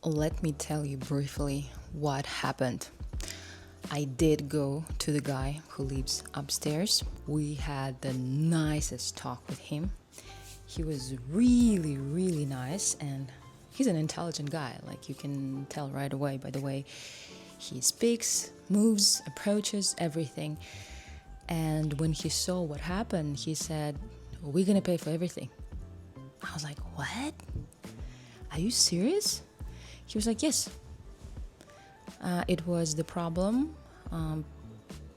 Let me tell you briefly what happened. I did go to the guy who lives upstairs. We had the nicest talk with him. He was really, really nice, and he's an intelligent guy. Like, you can tell right away by the way he speaks, moves, approaches, everything. And when he saw what happened, he said, "We're gonna pay for everything." I was like, "What? Are you serious?" He was like, "Yes." It was the problem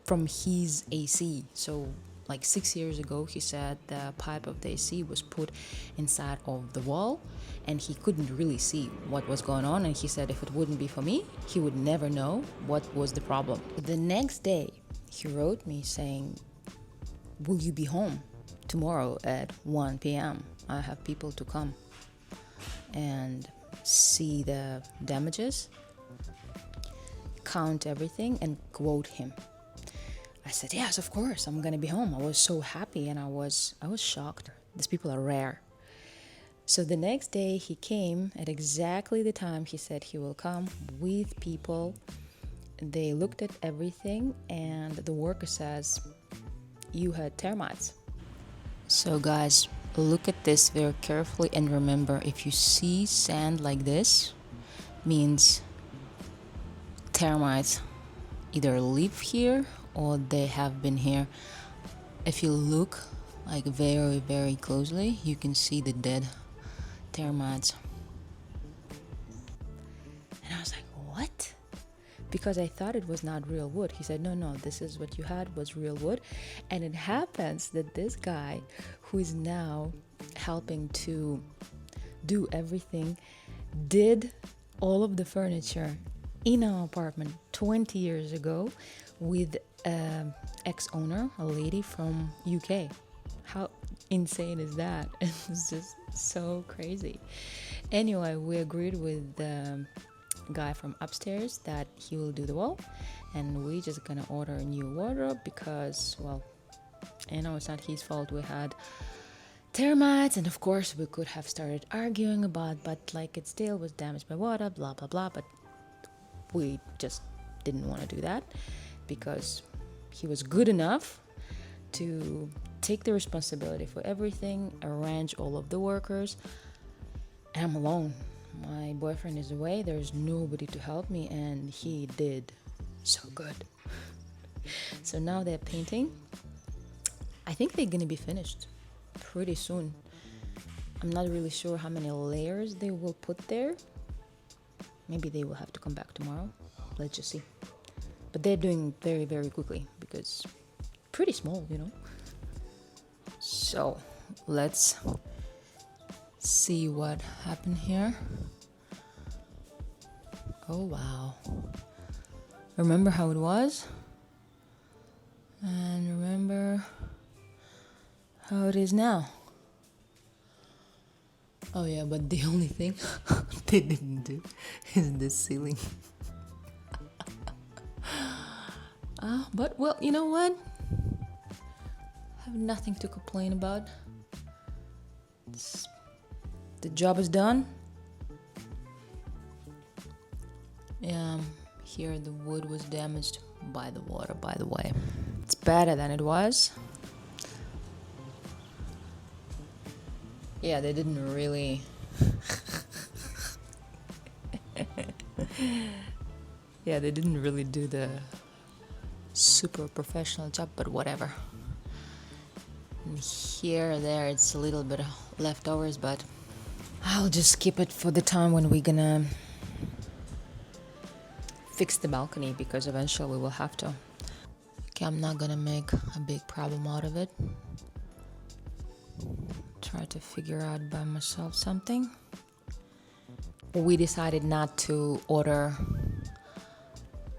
from his AC. So, like 6 years ago, he said the pipe of the AC was put inside of the wall, and he couldn't really see what was going on. And he said if it wouldn't be for me, he would never know what was the problem. The next day, he wrote me saying, "Will you be home tomorrow at 1 p.m.? I have people to come and see the damages, count everything, and quote him." I said, "Yes, of course, I'm gonna be home." I was so happy, and I was shocked. These people are rare. So the next day he came at exactly the time he said he will come with people. They looked at everything, and the worker says, "You had termites." So guys, look at this very carefully and remember, if you see sand like this, means termites either live here or they have been here. If you look like very, very closely, you can see the dead termites. And I was like, "What?" Because I thought it was not real wood. He said, no, this is what you had was real wood. And it happens that this guy who is now helping to do everything did all of the furniture in our apartment 20 years ago with an ex-owner, a lady from UK. How insane is that? It's just so crazy. Anyway, we agreed with the guy from upstairs that he will do the wall, and we just gonna order a new wardrobe because, well, it's not his fault we had termites, and of course we could have started arguing about, but like, it still was damaged by water, blah blah blah. But we just didn't want to do that because he was good enough to take the responsibility for everything, arrange all of the workers, and I'm alone. My boyfriend is away, there's nobody to help me, and he did so good. So now they're painting. I think they're gonna be finished pretty soon. I'm not really sure how many layers they will put there. Maybe they will have to come back tomorrow. Let's just see. But they're doing very, very quickly because pretty small. So let's see what happened here. Oh wow. Remember how it was? And remember how it is now. Oh yeah, but the only thing they didn't do is the ceiling. But well, you know what? I have nothing to complain about. The job is done. Here the wood was damaged by the water, by the way. It's better than it was. Yeah, they didn't really they didn't really do the super professional job, but whatever. And here there it's a little bit of leftovers, but I'll just keep it for the time when we're gonna fix the balcony, because eventually we will have to. Okay, I'm not gonna make a big problem out of it. Try to figure out by myself something. We decided not to order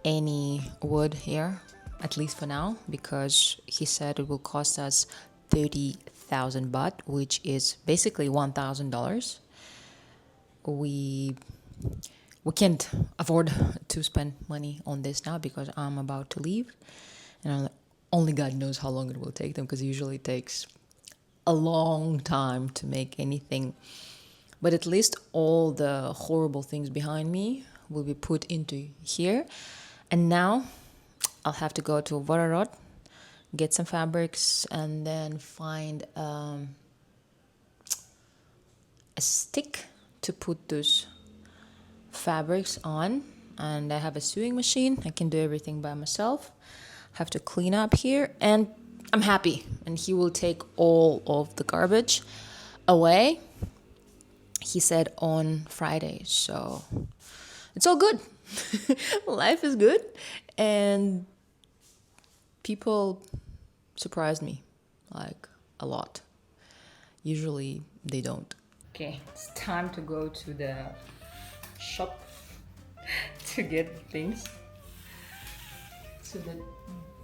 any wood here, at least for now, because he said it will cost us 30,000 baht, which is basically $1,000. We can't afford to spend money on this now because I'm about to leave, and only God knows how long it will take them, because it usually takes a long time to make anything But at least all the horrible things behind me will be put into here. And now I'll have to go to Vararot, get some fabrics, and then find a stick to put those fabrics on. And I have a sewing machine. I can do everything by myself. Have to clean up here, and I'm happy. And he will take all of the garbage away, he said, on Friday. So it's all good. Life is good, and people surprised me like a lot. Usually they don't. Okay, it's time to go to the shop to get things so that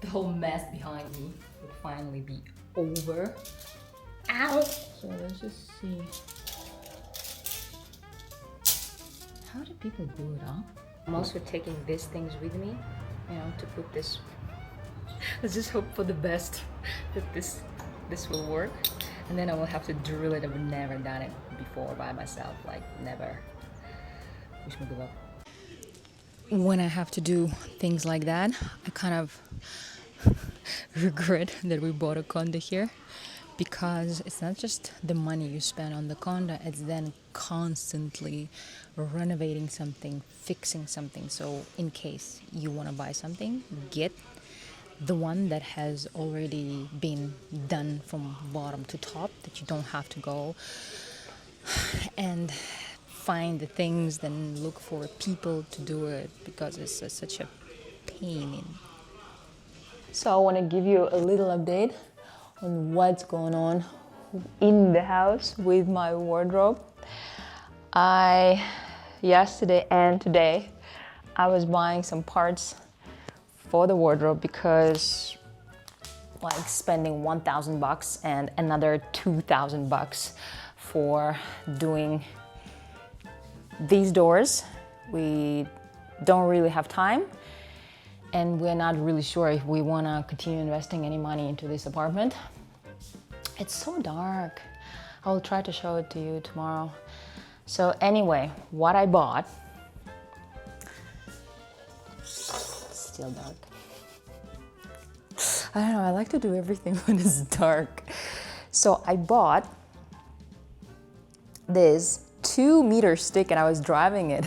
the whole mess behind me would finally be over. Ow! So let's just see. How do people do it, huh? I'm also taking these things with me, to put this. Let's just hope for the best that this will work. And then I will have to drill it. I've never done it before by myself, like never. Wish me good luck. When I have to do things like that, I kind of regret that we bought a condo here, because it's not just the money you spend on the condo, it's then constantly renovating something, fixing something. So in case you want to buy something, get the one that has already been done from bottom to top, that you don't have to go and find the things, then look for people to do it, because it's such a pain. So I want to give you a little update on what's going on in the house with my wardrobe. Yesterday and today, I was buying some parts for the wardrobe, because like spending $1,000 and another $2,000 for doing these doors, we don't really have time, and we're not really sure if we want to continue investing any money into this apartment. It's so dark. I will try to show it to you tomorrow. So anyway, what I bought, still dark. I don't know, I like to do everything when it's dark. So I bought this 2-meter stick, and I was driving it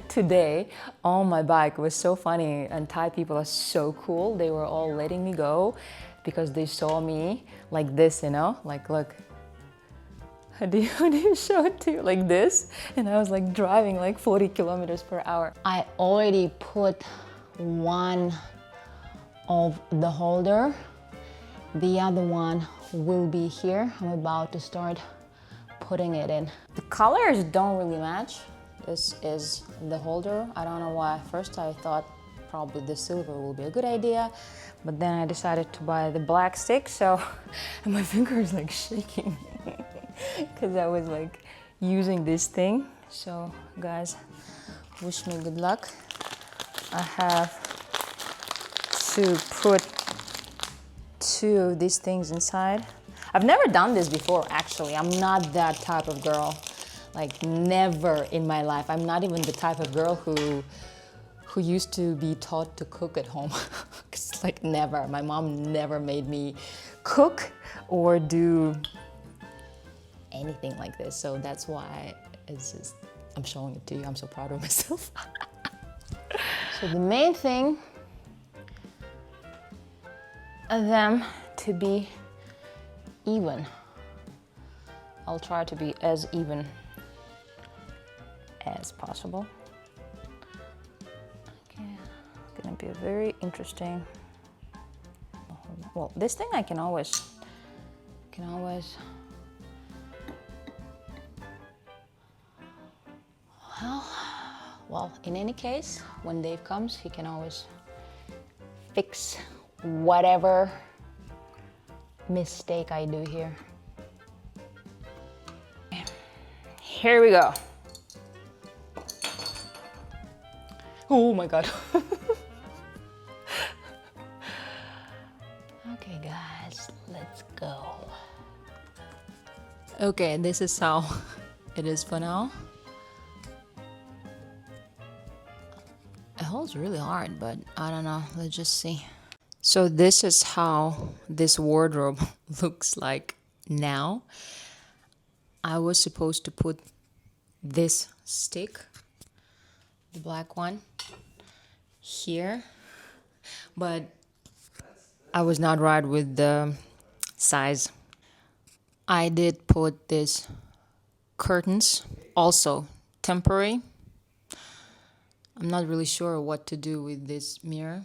today on my bike. It was so funny, and Thai people are so cool. They were all letting me go because they saw me like this, like, look. How do you show it to you? Like this? And I was like driving like 40 kilometers per hour. I already put one of the holder. The other one will be here. I'm about to start putting it in. The colors don't really match. This is the holder. I don't know why. First I thought probably the silver will be a good idea, but then I decided to buy the black stick, so and my finger is like shaking because I was like using this thing. So guys, wish me good luck. I have to put 2 of these things inside. I've never done this before, actually. I'm not that type of girl. Like, never in my life. I'm not even the type of girl who used to be taught to cook at home. It's like never. My mom never made me cook or do anything like this. So that's why it's just, I'm showing it to you. I'm so proud of myself. So the main thing of them to be even. I'll try to be as even as possible. Okay, it's gonna be a very interesting. Well, this thing I can always. Well, in any case, when Dave comes, he can always fix whatever mistake I do here. Here we go. Oh my God. Okay guys, let's go. Okay, this is how it is for now. It holds really hard, but I don't know. Let's just see. So this is how this wardrobe looks like now. I was supposed to put this stick, the black one, here, but I was not right with the size. I did put this curtains, also temporary. I'm not really sure what to do with this mirror.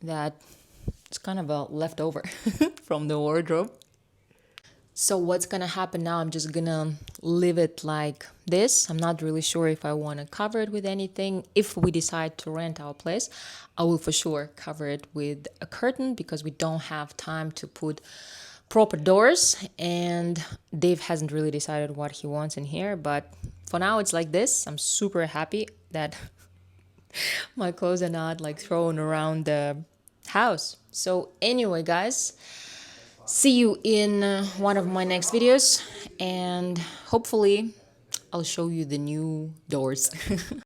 That it's kind of a leftover from the wardrobe. So what's gonna happen now? I'm just gonna leave it like this. I'm not really sure if I want to cover it with anything. If we decide to rent our place, I will for sure cover it with a curtain because we don't have time to put proper doors, and Dave hasn't really decided what he wants in here, but for now it's like this. I'm super happy that my clothes are not like thrown around the house. So anyway, guys, see you in one of my next videos, and hopefully I'll show you the new doors.